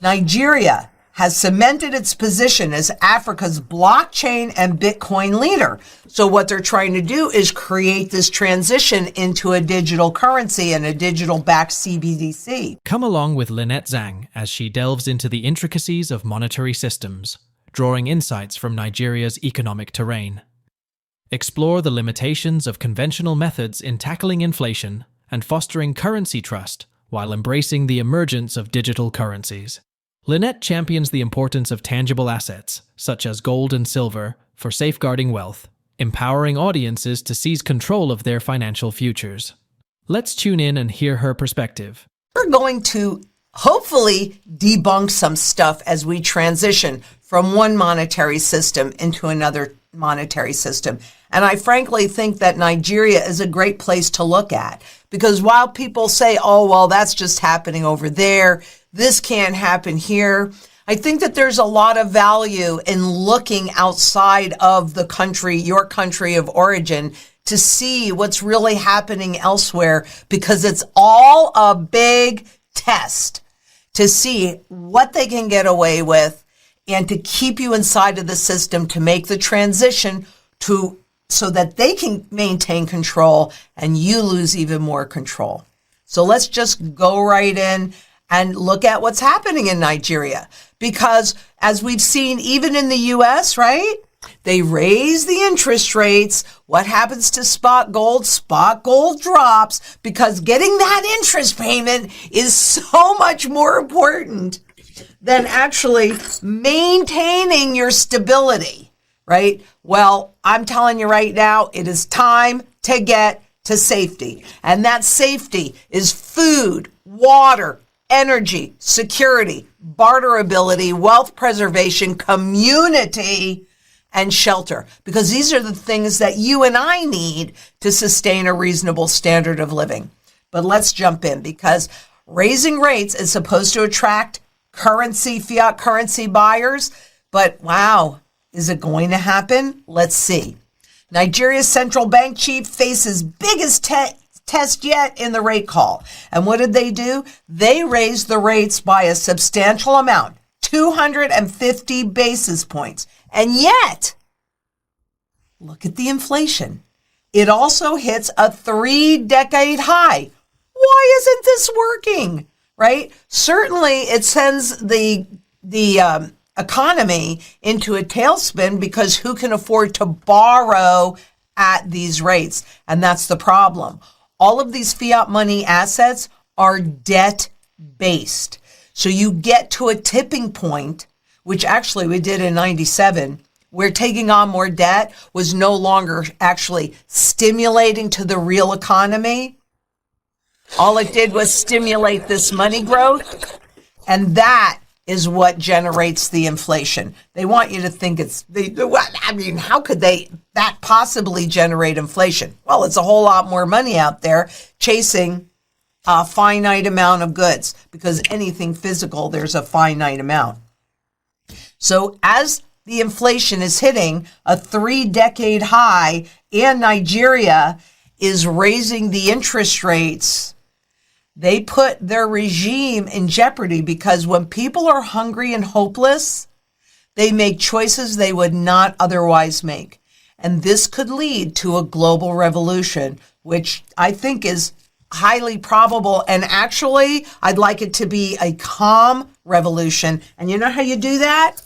Nigeria has cemented its position as Africa's blockchain and Bitcoin leader. So what they're trying to do is create this transition into a digital currency and a digital-backed CBDC. Come along with Lynette Zhang as she delves into the intricacies of monetary systems, drawing insights from Nigeria's economic terrain. Explore the limitations of conventional methods in tackling inflation and fostering currency trust while embracing the emergence of digital currencies. Lynette champions the importance of tangible assets, such as gold and silver, for safeguarding wealth, empowering audiences to seize control of their financial futures. Let's tune in and hear her perspective. We're going to hopefully debunk some stuff as we transition from one monetary system into another monetary system. And I frankly think that Nigeria is a great place to look at, because while people say, oh, well, that's just happening over there, this can't happen here, I think that there's a lot of value in looking outside of the country, your country of origin, to see what's really happening elsewhere, because it's all a big test to see what they can get away with and to keep you inside of the system to make the transition so that they can maintain control and you lose even more control. So let's just go right in and look at what's happening in Nigeria. Because as we've seen, even in the US, right? They raise the interest rates. What happens to spot gold? Spot gold drops, because getting that interest payment is so much more important than actually maintaining your stability, right? Well, I'm telling you right now, it is time to get to safety. And that safety is food, water, energy, security, barterability, wealth preservation, community, and shelter. Because these are the things that you and I need to sustain a reasonable standard of living. But let's jump in, because raising rates is supposed to attract fiat currency buyers. But wow, is it going to happen? Let's see. Nigeria's central bank chief faces biggest test yet in the rate call. And what did they do? They raised the rates by a substantial amount, 250 basis points. And yet, look at the inflation. It also hits a 3-decade high. Why isn't this working? Right? Certainly, it sends the economy into a tailspin, because who can afford to borrow at these rates? And that's the problem. All of these fiat money assets are debt-based. So you get to a tipping point, which actually we did in 97, where taking on more debt was no longer actually stimulating to the real economy. All it did was stimulate this money growth, and that is what generates the inflation. They want you to think how could that possibly generate inflation? Well, it's a whole lot more money out there chasing a finite amount of goods, because anything physical, there's a finite amount. So as the inflation is hitting a 3-decade high and Nigeria is raising the interest rates, they put their regime in jeopardy, because when people are hungry and hopeless, they make choices they would not otherwise make. And this could lead to a global revolution, which I think is highly probable. And actually, I'd like it to be a calm revolution. And you know how you do that?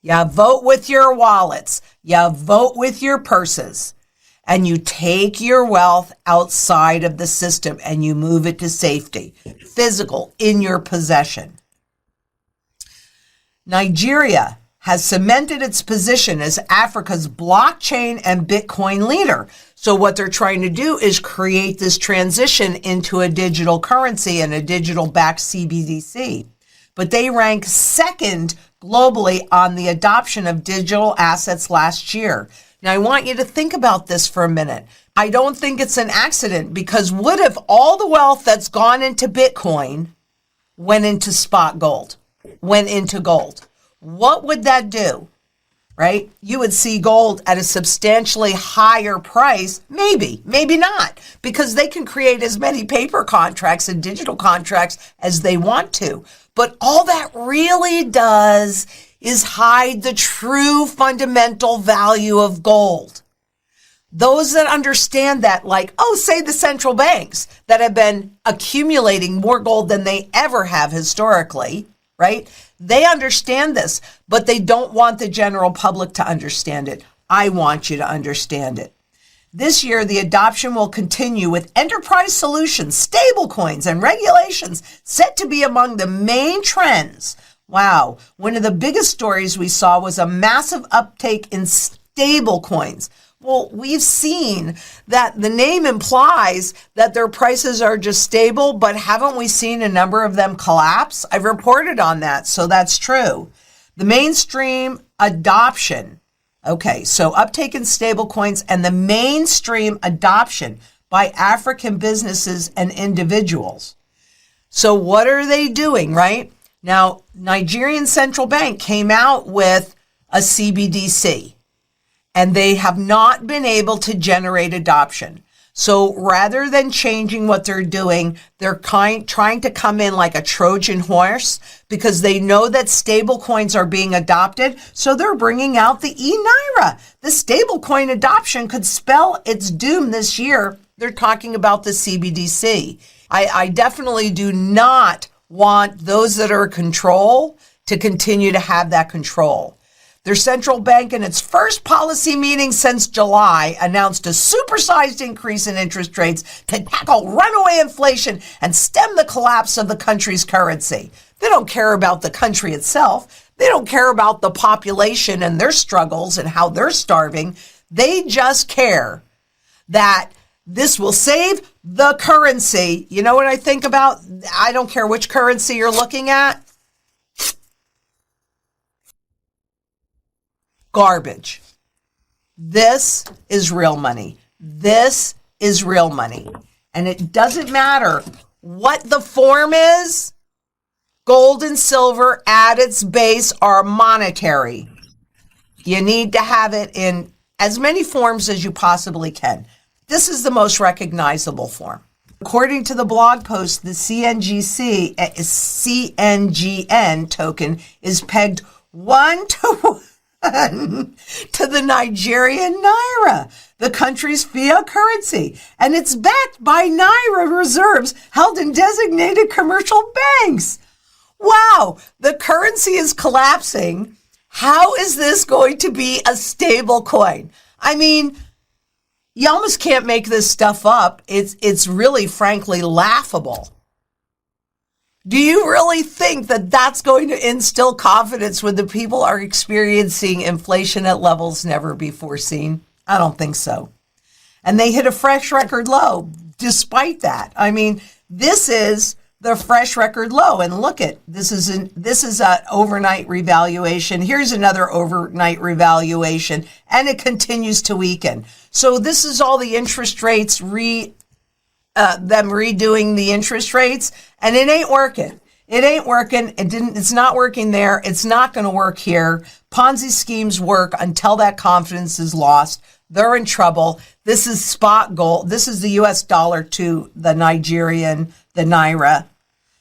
You vote with your wallets. You vote with your purses. And you take your wealth outside of the system and you move it to safety, physical, in your possession. Nigeria has cemented its position as Africa's blockchain and Bitcoin leader. So what they're trying to do is create this transition into a digital currency and a digital-backed CBDC. But they rank second globally on the adoption of digital assets last year. Now, I want you to think about this for a minute. I don't think it's an accident, because what if all the wealth that's gone into Bitcoin went into spot gold, went into gold? What would that do? right? You would see gold at a substantially higher price, maybe not, because they can create as many paper contracts and digital contracts as they want to. But all that really does is hide the true fundamental value of gold. Those that understand that, like, say the central banks that have been accumulating more gold than they ever have historically, right? They understand this, but they don't want the general public to understand it. I want you to understand it. This year, the adoption will continue with enterprise solutions, stablecoins, and regulations set to be among the main trends. Wow. One of the biggest stories we saw was a massive uptake in stablecoins. Well, we've seen that the name implies that their prices are just stable, but haven't we seen a number of them collapse? I've reported on that, so that's true. The mainstream adoption. Okay, so uptake in stablecoins and the mainstream adoption by African businesses and individuals. So what are they doing, right? Now, Nigerian Central Bank came out with a CBDC. And they have not been able to generate adoption. So rather than changing what they're doing, they're trying to come in like a Trojan horse because they know that stable coins are being adopted. So they're bringing out the e-Naira. The stable coin adoption could spell its doom this year. They're talking about the CBDC. I definitely do not want those that are in control to continue to have that control. Their central bank, in its first policy meeting since July, announced a supersized increase in interest rates to tackle runaway inflation and stem the collapse of the country's currency. They don't care about the country itself. They don't care about the population and their struggles and how they're starving. They just care that this will save the currency. You know what I think about? I don't care which currency you're looking at. Garbage. This is real money. This is real money. And it doesn't matter what the form is. Gold and silver at its base are monetary. You need to have it in as many forms as you possibly can. This is the most recognizable form. According to the blog post, the CNGN token is pegged 1-to-1 to the Nigerian Naira, the country's fiat currency, and it's backed by Naira reserves held in designated commercial banks. Wow, the currency is collapsing. How is this going to be a stable coin? I mean, you almost can't make this stuff up. It's really, frankly, laughable. Do you really think that that's going to instill confidence when the people are experiencing inflation at levels never before seen? I don't think so. And they hit a fresh record low despite that. I mean, this is the fresh record low. And look at, this is an overnight revaluation. Here's another overnight revaluation, and it continues to weaken. So this is all the interest rates them redoing the interest rates, and it ain't working. It ain't working. It's not working there. It's not going to work here. Ponzi schemes work until that confidence is lost. They're in trouble. This is spot gold. This is the US dollar to the Naira.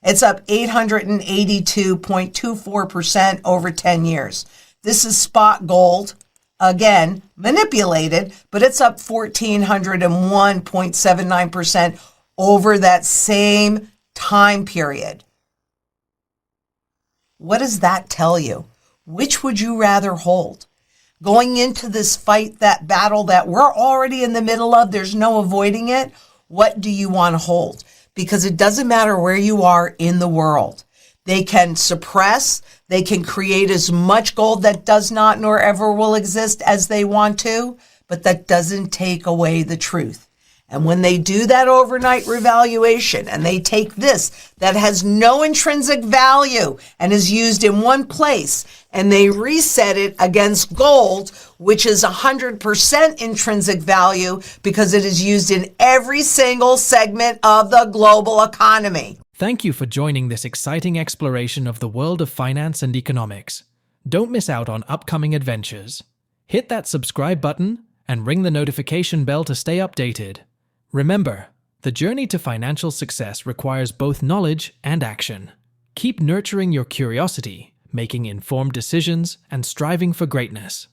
It's up 882.24% over 10 years. This is spot gold. Again, manipulated, but it's up 1,401.79% over that same time period. What does that tell you? Which would you rather hold? Going into this fight, that battle that we're already in the middle of, there's no avoiding it. What do you want to hold? Because it doesn't matter where you are in the world. They can suppress, they can create as much gold that does not nor ever will exist as they want to, but that doesn't take away the truth. And when they do that overnight revaluation and they take this that has no intrinsic value and is used in one place and they reset it against gold, which is 100% intrinsic value because it is used in every single segment of the global economy. Thank you for joining this exciting exploration of the world of finance and economics. Don't miss out on upcoming adventures. Hit that subscribe button and ring the notification bell to stay updated. Remember, the journey to financial success requires both knowledge and action. Keep nurturing your curiosity, making informed decisions, and striving for greatness.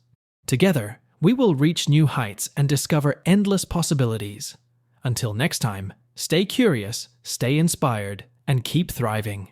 Together, we will reach new heights and discover endless possibilities. Until next time, stay curious, stay inspired, and keep thriving.